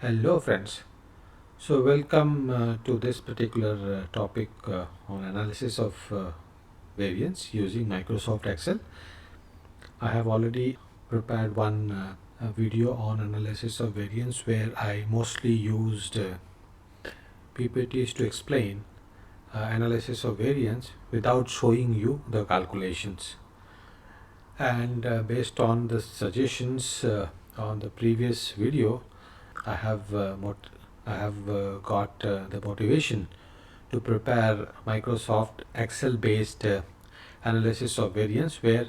Hello friends. So welcome to this particular topic on analysis of variance using Microsoft Excel. I have already prepared one a video on analysis of variance where I mostly used PPTs to explain analysis of variance without showing you the calculations. And based on the suggestions on the previous video, I have got the motivation to prepare Microsoft Excel based analysis of variance where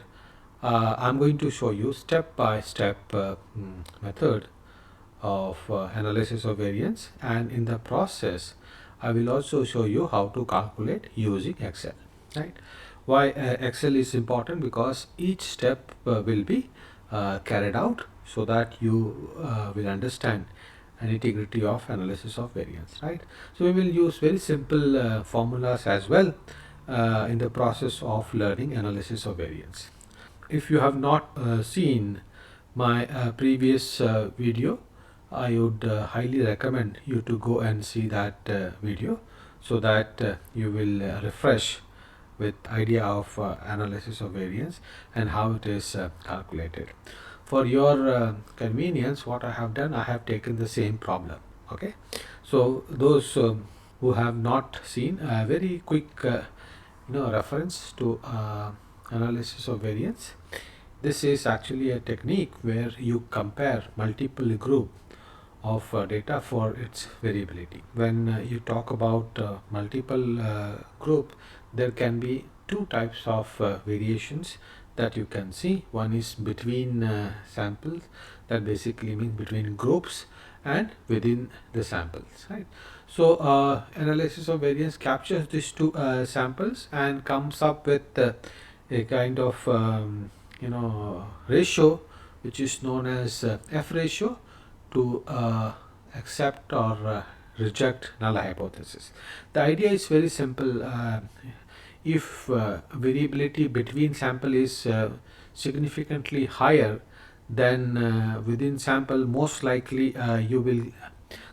I'm going to show you step by step method of analysis of variance, and in the process I will also show you how to calculate using Excel, right? Why Excel is important? Because each step will be carried out so that you will understand an integrity of analysis of variance, right? So we will use very simple formulas as well in the process of learning analysis of variance. If you have not seen my previous video, I would highly recommend you to go and see that video so that you will refresh with idea of analysis of variance and how it is calculated. For your convenience, what I have done, I have taken the same problem. Okay, so those who have not seen a very quick reference to analysis of variance. This is actually a technique where you compare multiple group of data for its variability. When you talk about multiple group, there can be two types of variations that you can see. One is between samples, that basically means between groups, and within the samples, right? So analysis of variance captures these two samples and comes up with a kind of ratio which is known as F ratio to accept or reject null hypothesis. The idea is very simple. If variability between sample is significantly higher than within sample, most likely you will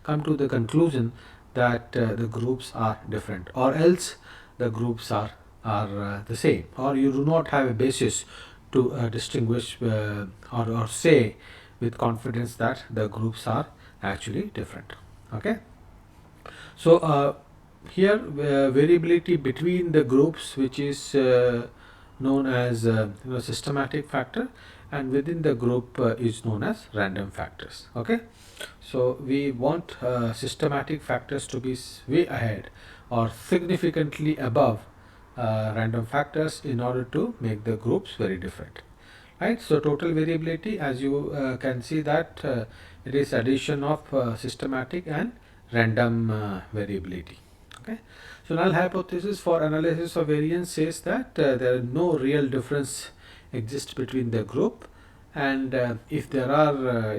come to the conclusion that the groups are different, or else the groups are the same, or you do not have a basis to distinguish or say with confidence that the groups are actually different. Okay, so here variability between the groups, which is known as systematic factor, and within the group is known as random factors. Okay, so we want systematic factors to be way ahead or significantly above random factors in order to make the groups very different, right? So total variability, as you can see, that it is addition of systematic and random variability. Okay, so null hypothesis for analysis of variance says that there is no real difference exists between the group, and if there are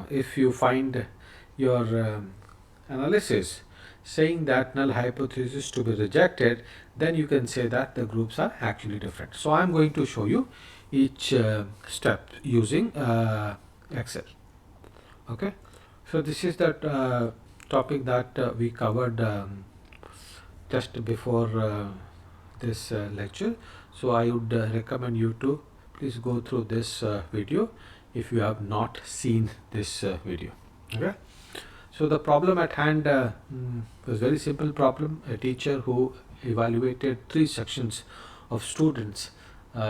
if you find your analysis saying that null hypothesis to be rejected, then you can say that the groups are actually different. So I'm going to show you each step using Excel. Okay, so this is that topic that we covered just before this lecture. So I would recommend you to please go through this video if you have not seen this video. Okay, so the problem at hand was very simple problem. A teacher who evaluated 3 sections of students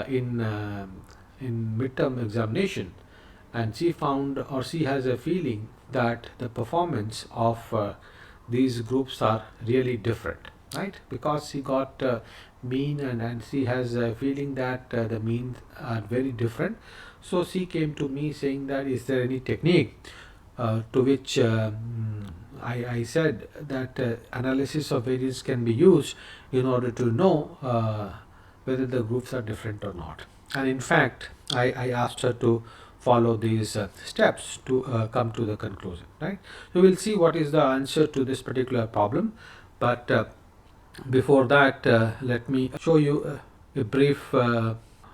in midterm examination, and she found, or she has a feeling that the performance of these groups are really different, right? Because she got mean, and she has a feeling that the means are very different. So she came to me saying that, is there any technique? To which I said that analysis of variance can be used in order to know whether the groups are different or not. And in fact, I asked her to follow these steps to come to the conclusion, right? So we'll see what is the answer to this particular problem, but before that let me show you a brief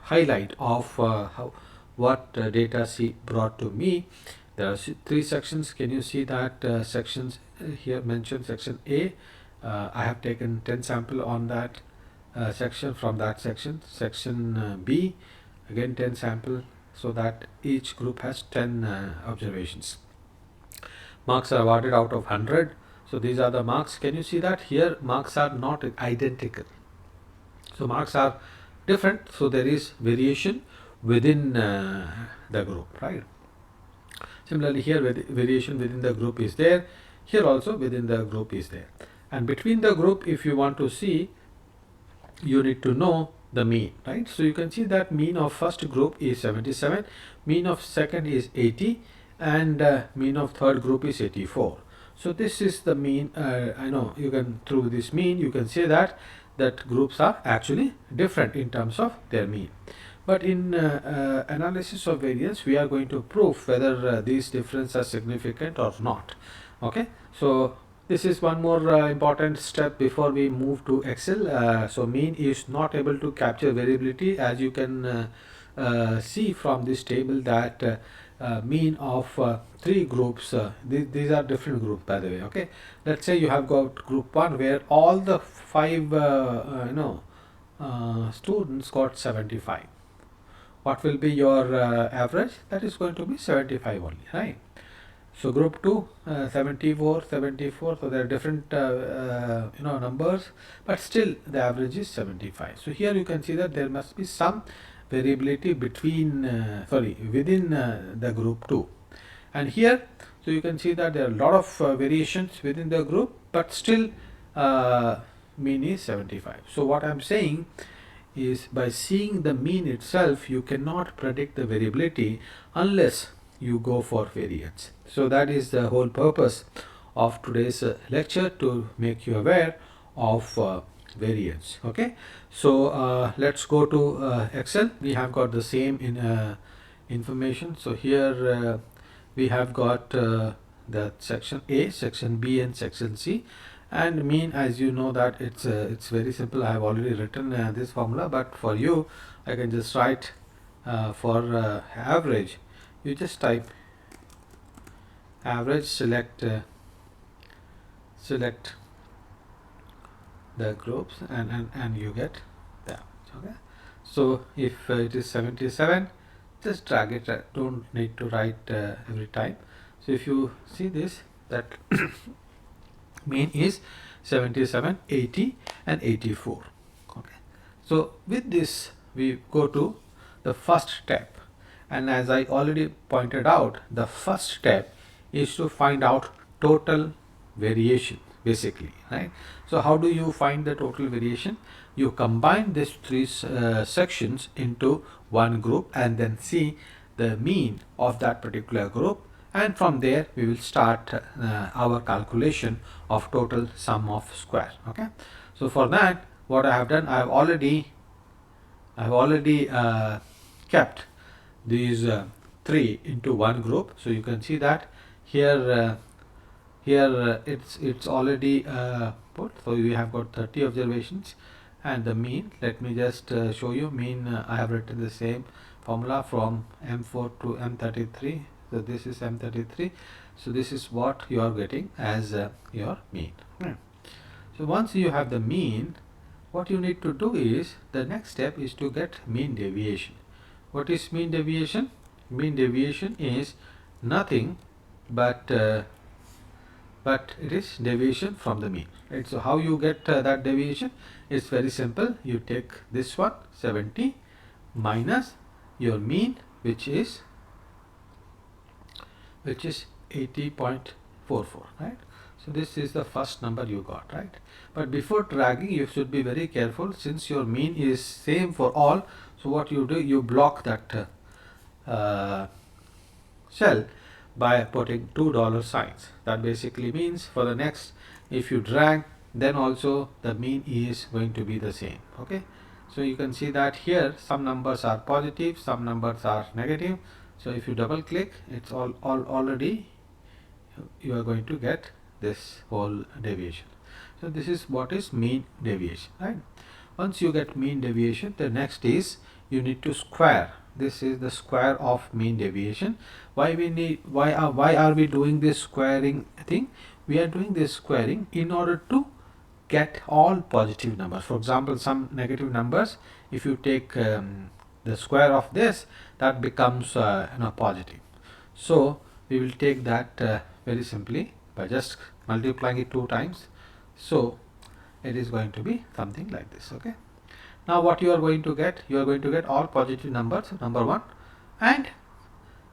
highlight of what data she brought to me, There are three sections. Can you see that sections here mentioned? Section A, I have taken 10 sample on that section, from that section. Section B, again 10 sample, so that each group has 10 observations. Marks are awarded out of 100. So these are the marks. Can you see that here marks are not identical? So marks are different. So there is variation within the group, right? Similarly, here variation within the group is there. Here also within the group is there. And between the group, if you want to see, you need to know the mean, right? So you can see that mean of first group is 77, mean of second is 80, and mean of third group is 84. So this is the mean. I know you can, through this mean, you can say that groups are actually different in terms of their mean. But in analysis of variance, we are going to prove whether these differences are significant or not. Okay, so this is one more important step before we move to Excel. So mean is not able to capture variability, as you can see from this table that mean of three groups. These are different groups, by the way. Okay, let's say you have got group 1 where all the 5 students got 75. What will be your average? That is going to be 75 only, right? So group 2, 74, 74. So there are different numbers, but still the average is 75. So here you can see that there must be some variability between within the group 2. And here, so you can see that there are a lot of variations within the group, but still mean is 75. So what I'm saying is, by seeing the mean itself, you cannot predict the variability unless you go for variance. So that is the whole purpose of today's lecture, to make you aware of variance. Okay, so let's go to Excel. We have got the same information. So here we have got the section A, section B, and section C. And mean, as you know, that it's very simple. I have already written this formula, but for you I can just write for average. You just type average, select the groups, and you get that. Okay, so if it is 77, just drag it. Don't need to write every time. So if you see this, that mean is 77, 80, and 84. Okay, so with this we go to the first step, and as I already pointed out, the first step is to find out total variation, basically, right? So how do you find the total variation? You combine these three sections into one group and then see the mean of that particular group, and from there we will start our calculation of total sum of square. Okay, so for that, what I have done, I have already kept these three into one group. So you can see that here it's already put. So we have got 30 observations, and the mean, let me just show you mean. I have written the same formula from M4 to M33. So this is M33. So this is what you are getting as your mean. So once you have the mean, what you need to do is, the next step is to get mean deviation. What is mean deviation? Mean deviation is nothing but it is deviation from the mean, right? So how you get that deviation is very simple. You take this one, 70, minus your mean, which is 80.44, right? So this is the first number you got, right? But before dragging, you should be very careful, since your mean is same for all. So what you do, you block that cell by putting $2 signs. That basically means for the next, if you drag, then also the mean is going to be the same. Okay, so you can see that here some numbers are positive, some numbers are negative. So if you double click, it's already, you are going to get this whole deviation. So this is what is mean deviation, right? Once you get mean deviation, the next is you need to square this is the square of mean deviation. Why are we doing this squaring thing? We are doing this squaring in order to get all positive numbers. For example, some negative numbers, if you take the square of this, that becomes positive. So we will take that very simply by just multiplying it 2 times. So it is going to be something like this. Okay, now what you are going to get, you are going to get all positive numbers, number 1, and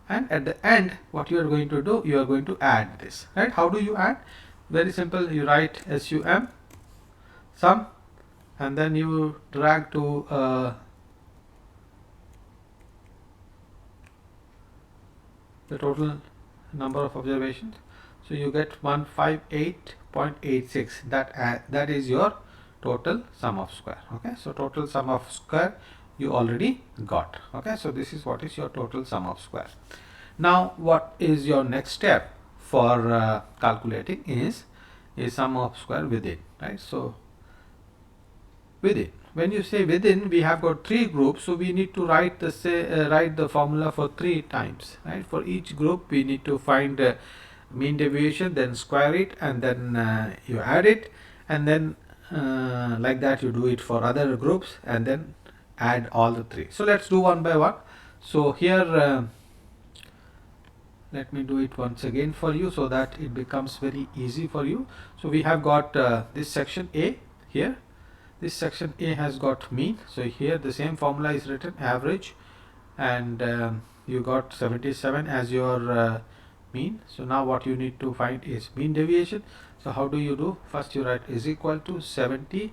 at the end what you are going to do, you are going to add this, right? How do you add? Very simple. You write sum, and then you drag to the total number of observations. So you get 158.86. That is your total sum of square. Okay, so total sum of square you already got. Okay, so this is what is your total sum of square. Now what is your next step for calculating is sum of square within, right? So within, when you say within, we have got 3 groups, so we need to write the formula for 3 times, right? For each group we need to find mean deviation, then square it, and then you add it, and then like that you do it for other groups, and then add all the 3. So let's do one by one. So here let me do it once again for you so that it becomes very easy for you. So we have got this section A here. This section A has got mean. So here the same formula is written, average, and you got 77 as your mean. So now what you need to find is mean deviation. So how do you do? First you write is equal to 70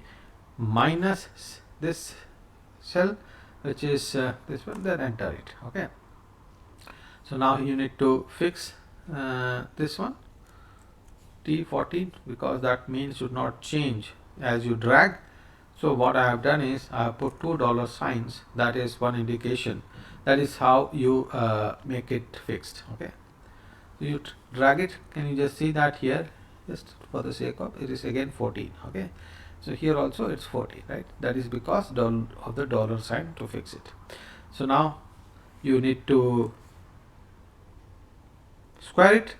minus this cell, which is this one, then enter it. Okay, so now you need to fix this one, T14, because that mean should not change as you drag. So what I have done is I have put $2 signs. That is one indication. That is how you make it fixed. Okay, so you drag it. Can you just see that here? Just for the sake of it is again 14. Okay, so here also it's 40, right? That is because of the dollar sign to fix it. So now you need to square it.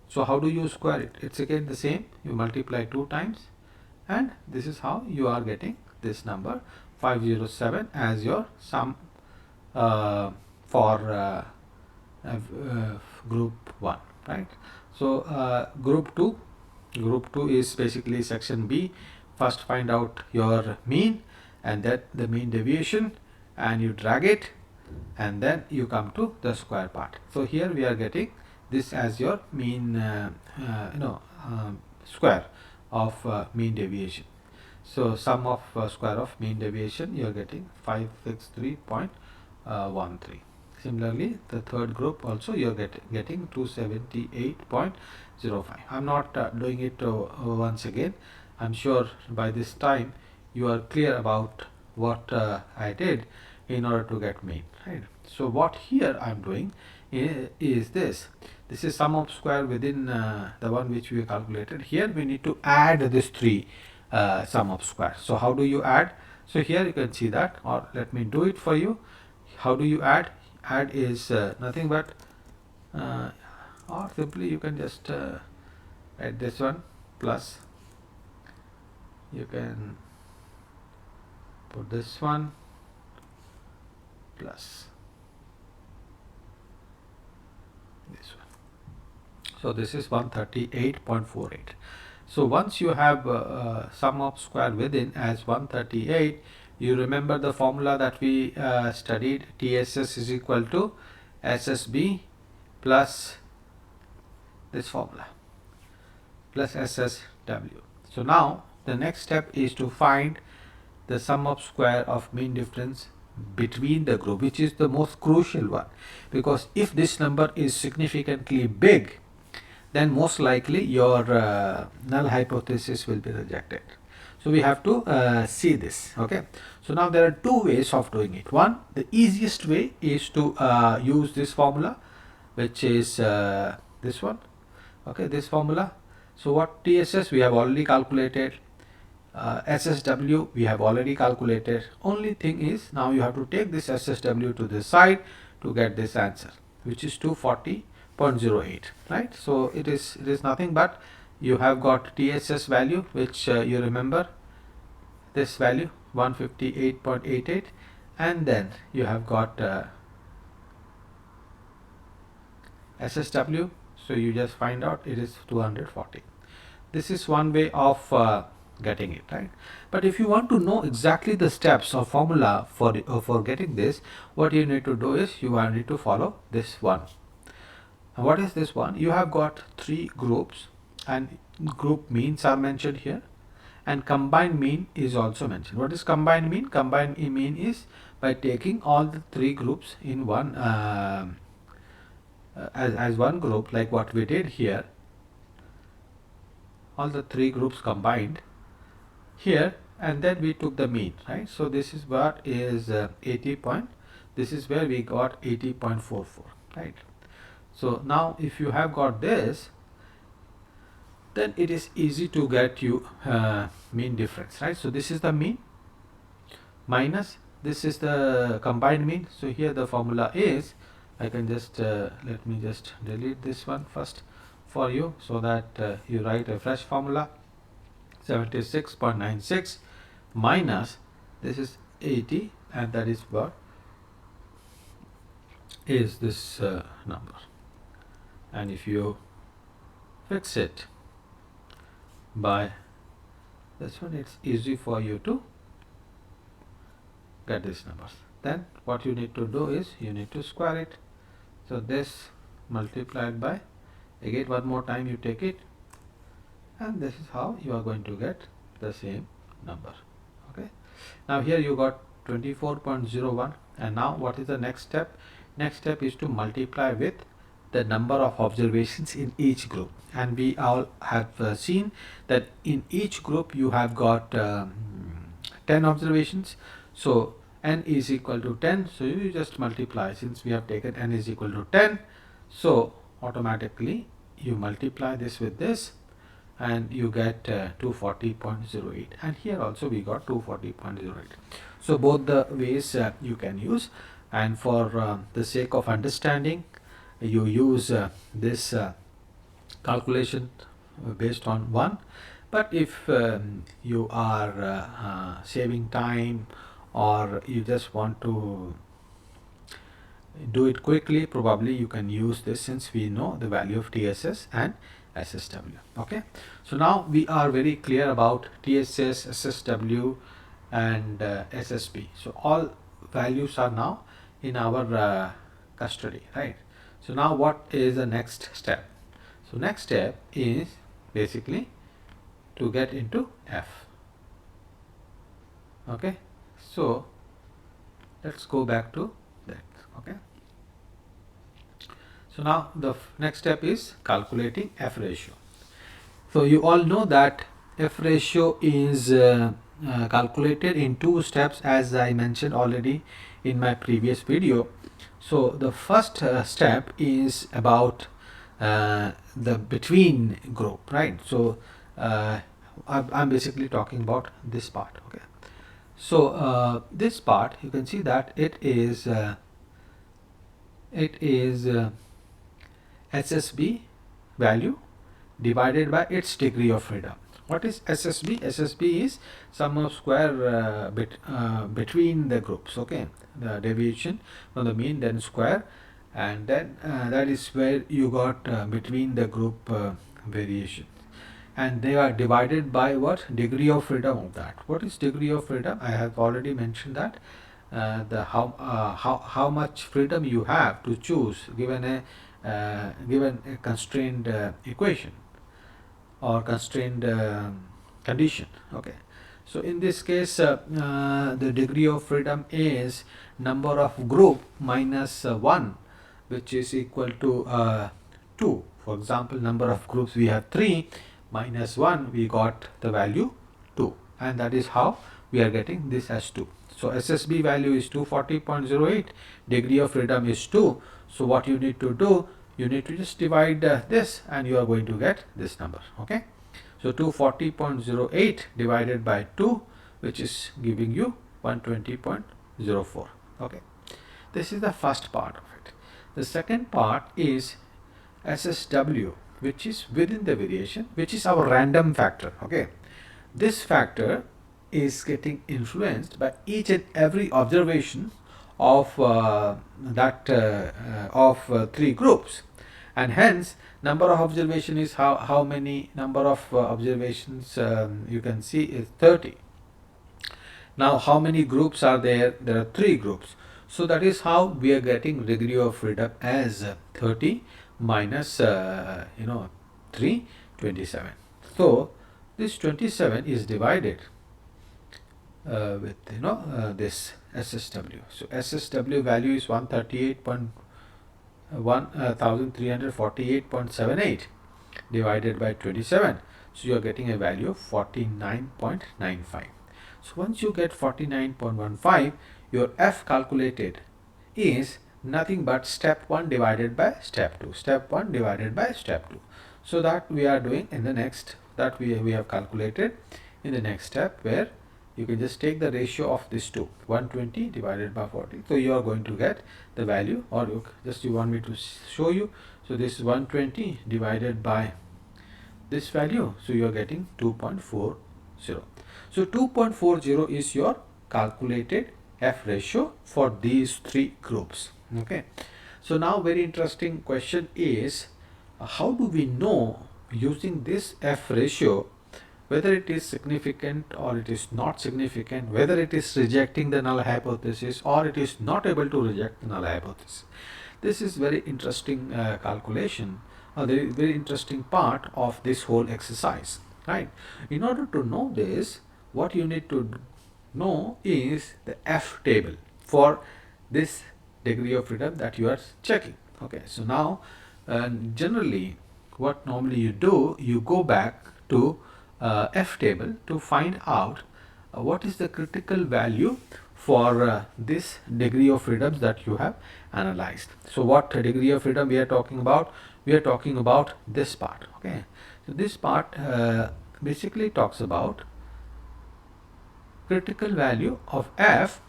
So how do you square it? It's again the same. You multiply 2 times, and this is how you are getting this number 507 as your sum for group 1, right? So group 2 is basically section B. First find out your mean and then the mean deviation, and you drag it, and then you come to the square part. So here we are getting this as your mean square of mean deviation. So sum of square of mean deviation, you are getting 563.13. Similarly, the third group also you are getting 278.05. I'm not doing it once again. I'm sure by this time you are clear about what I did in order to get mean, right? So what here I'm doing is this is sum of square within the one which we calculated. Here we need to add this 3 sum of square. So how do you add? So here you can see that, or let me do it for you. How do you add? Add is nothing but or simply you can just add this one plus, you can put this one plus this one. So this is 138.48. So once you have sum of square within as 138, you remember the formula that we studied, TSS is equal to SSB plus this formula plus SSW. So now the next step is to find the sum of square of mean difference between the group, which is the most crucial one, because if this number is significantly big, then most likely your null hypothesis will be rejected. So we have to see this. Okay, so now there are 2 ways of doing it. One, the easiest way is to use this formula, which is this one. Okay, this formula. So what TSS we have already calculated. SSW we have already calculated. Only thing is now you have to take this SSW to the side to get this answer, which is 240.08, right? So it is nothing but you have got TSS value, which you remember this value 158.88, and then you have got SSW, so you just find out it is 240. This is one way of getting it, right? But if you want to know exactly the steps or formula for getting this, what you need to do is you need to follow this one. And what is this one? You have got three groups, and group means are mentioned here, and combined mean is also mentioned. What is combined mean? Combined mean is by taking all the three groups in one as one group, like what we did here. All the three groups combined here, and then we took the mean, right? So this is what is 80 point. This is where we got 80.44, right? So now if you have got this, then it is easy to get you mean difference, right? So this is the mean minus this is the combined mean. So here the formula is, I can just let me just delete this one first for you, so that you write a fresh formula. 76.96 minus this is 80, and that is what is this number. And if you fix it by this one, it's easy for you to get these numbers. Then what you need to do is you need to square it. So this multiplied by, again one more time you take it, and this is how you are going to get the same number. Okay, now here you got 24.01, and now what is the next step? Next step is to multiply with the number of observations in each group, and we all have seen that in each group you have got 10 observations. So n is equal to 10, so you just multiply. Since we have taken n is equal to 10, so automatically you multiply this with this, and you get 240.08, and here also we got 240.08. So both the ways you can use, and for the sake of understanding, you use this calculation based on 1. But if you are saving time, or you just want to do it quickly, probably you can use this, since we know the value of TSS and SSW. Okay, so now we are very clear about TSS, SSW, and SSB. So all values are now in our custody, right? So now what is the next step? So next step is basically to get into F. Okay, so let's go back to that. Okay, so now the next step is calculating F ratio. So you all know that F ratio is calculated in two steps, as I mentioned already in my previous video. So the first step is about the between group, right? So I'm basically talking about this part. Okay, so this part, you can see that it is SSB value divided by its degree of freedom. What is SSB? SSB is sum of square between the groups. Okay, the deviation from the mean, then square, and then that is where you got between the group variation, and they are divided by what? Degree of freedom of that. What is degree of freedom? I have already mentioned that the how much freedom you have to choose given a constrained equation or constrained condition. Okay, so in this case the degree of freedom is number of group minus 1, which is equal to 2. For example, number of groups we have 3, minus 1 we got the value 2, and that is how we are getting this as 2. So SSB value is 240.08, degree of freedom is 2. So what you need to do, you need to just divide this, and you are going to get this number. Okay, So 240.08 divided by 2, which is giving you 120.04. Okay, this is the first part of it. The second part is SSW, which is within the variation, which is our random factor. Okay, this factor is getting influenced by each and every observation of three groups, and hence number of observation is how many number of observations you can see is 30. Now how many groups are there? There are three groups. So that is how we are getting degree of freedom as 30 minus 3, 27. So this 27 is divided with this SSW. So SSW value is 1348.78 divided by 27. So you are getting a value of 49.95. So once you get 49.15, your F calculated is nothing but step 1 divided by step 2. Step 1 divided by step 2. So that we are doing in the next, that we have calculated in the next step, where you can just take the ratio of these two, 120 divided by 40. So you are going to get the value, or you want me to show you. So this is 120 divided by this value. So you are getting 2.40. So 2.40 is your calculated F ratio for these three groups. Okay. So now very interesting question is, how do we know using this F ratio whether it is significant or it is not significant, whether it is rejecting the null hypothesis or it is not able to reject the null hypothesis? This is very interesting calculation, the very interesting part of this whole exercise, right? In order to know this, what you need to know is the F table for this degree of freedom that you are checking. Okay, so now generally what normally you do, you go back to F table to find out what is the critical value for this degree of freedom that you have analyzed. So what degree of freedom we are talking about? We are talking about this part. Okay, so this part basically talks about critical value of F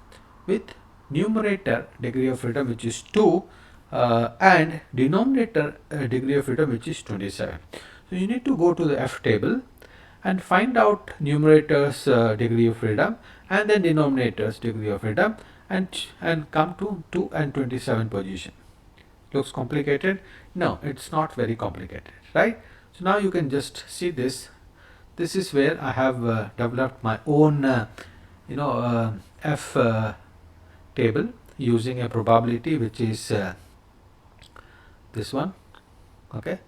with numerator degree of freedom which is 2 and denominator degree of freedom which is 27. So you need to go to the F table and find out numerator's degree of freedom and then denominator's degree of freedom, and come to 2 and 27 position. Looks complicated? No, it's not very complicated, right? So now you can just see this. This is where I have developed my own F table using a probability which is this one. Okay,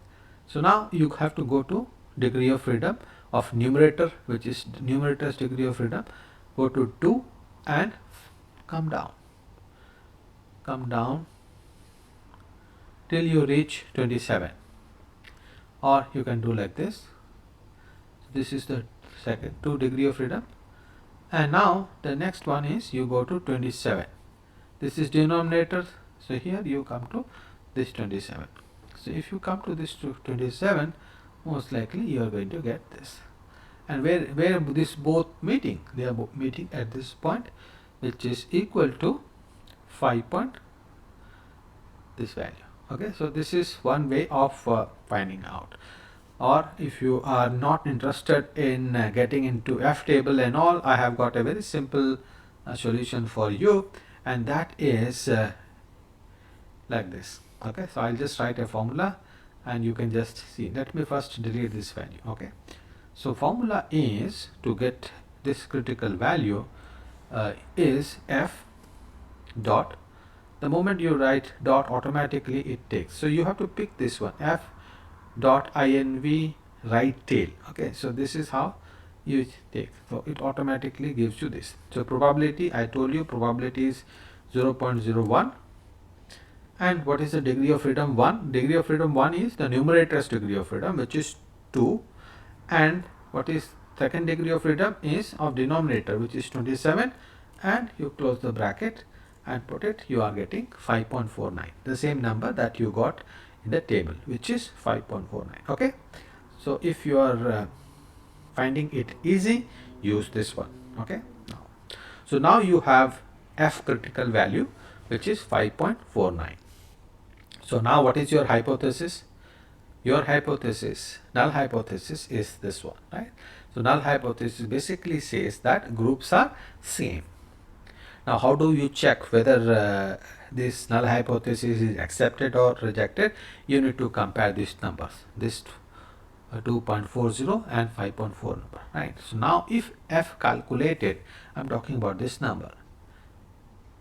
so now you have to go to degree of freedom of numerator, which is numerator's degree of freedom. Go to 2 and come down till you reach 27, or you can do like this. This is the second 2 degree of freedom, and now the next one is you go to 27. This is denominator, so here you come to this 27. So if you come to this 27, most likely you are going to get this. And where this both meeting? They are both meeting at this point, which is equal to 5 point this value. Okay, so this is one way of finding out. Or if you are not interested in getting into F table and all, I have got a very simple solution for you, and that is like this. Okay, so I'll just write a formula and you can just see. Let me first delete this value. Okay, so formula is to get this critical value is F dot. The moment you write dot, automatically it takes. So you have to pick this one, F dot inv right tail. Okay, so this is how you take. So it automatically gives you this. So probability, I told you probability is 0.01. And what is the degree of freedom? 1. Degree of freedom 1 is the numerator's degree of freedom, which is 2. And what is second degree of freedom is of denominator, which is 27. And you close the bracket and put it, you are getting 5.49, the same number that you got in the table, which is 5.49. Okay, so if you are finding it easy, use this one. Okay. So now you have F critical value, which is 5.49. So now what is your hypothesis? Your hypothesis, null hypothesis, is this one, right? So null hypothesis basically says that groups are same. Now how do you check whether this null hypothesis is accepted or rejected? You need to compare these numbers, this 2.40 and 5.4 number, right? So now if F calculated, I'm talking about this number,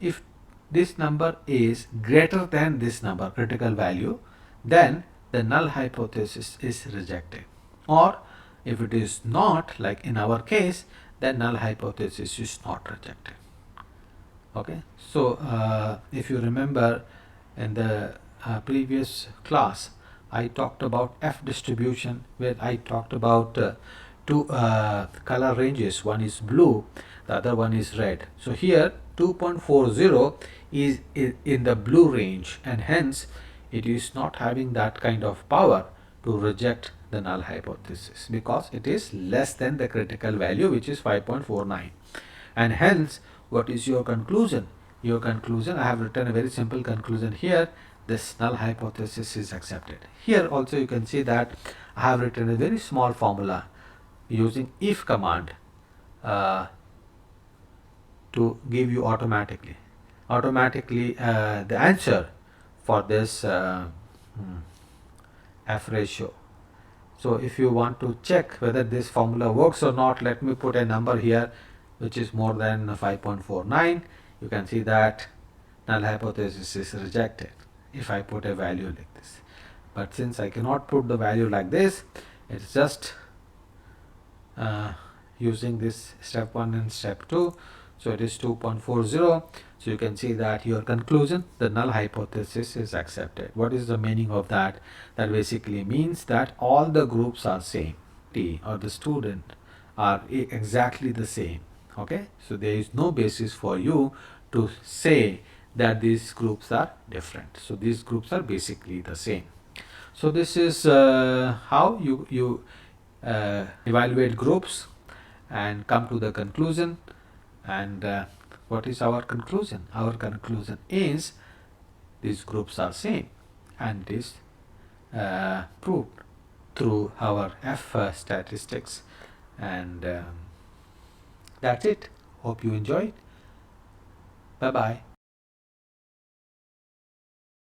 if this number is greater than this number, critical value, then the null hypothesis is rejected. Or if it is not, like in our case, then null hypothesis is not rejected. Okay, so if you remember in the previous class, I talked about F distribution, where I talked about two color ranges. One is blue, the other one is red. So here 2.40 is in the blue range, and hence it is not having that kind of power to reject the null hypothesis, because it is less than the critical value, which is 5.49. And hence, what is your conclusion? Your conclusion, I have written a very simple conclusion here: this null hypothesis is accepted. Here also you can see that I have written a very small formula using if command to give you automatically the answer for this F ratio. So if you want to check whether this formula works or not, let me put a number here which is more than 5.49. You can see that null hypothesis is rejected if I put a value like this. But since I cannot put the value like this, it's just using this step 1 and step 2. So it is 2.40. So you can see that your conclusion, the null hypothesis, is accepted. What is the meaning of that? That basically means that all the groups are same, T or the student are exactly the same. Okay, so there is no basis for you to say that these groups are different. So these groups are basically the same. So this is how you evaluate groups and come to the conclusion. And what is our conclusion? Our conclusion is these groups are same, and it is proved through our F statistics. And that's it. Hope you enjoyed. Bye bye.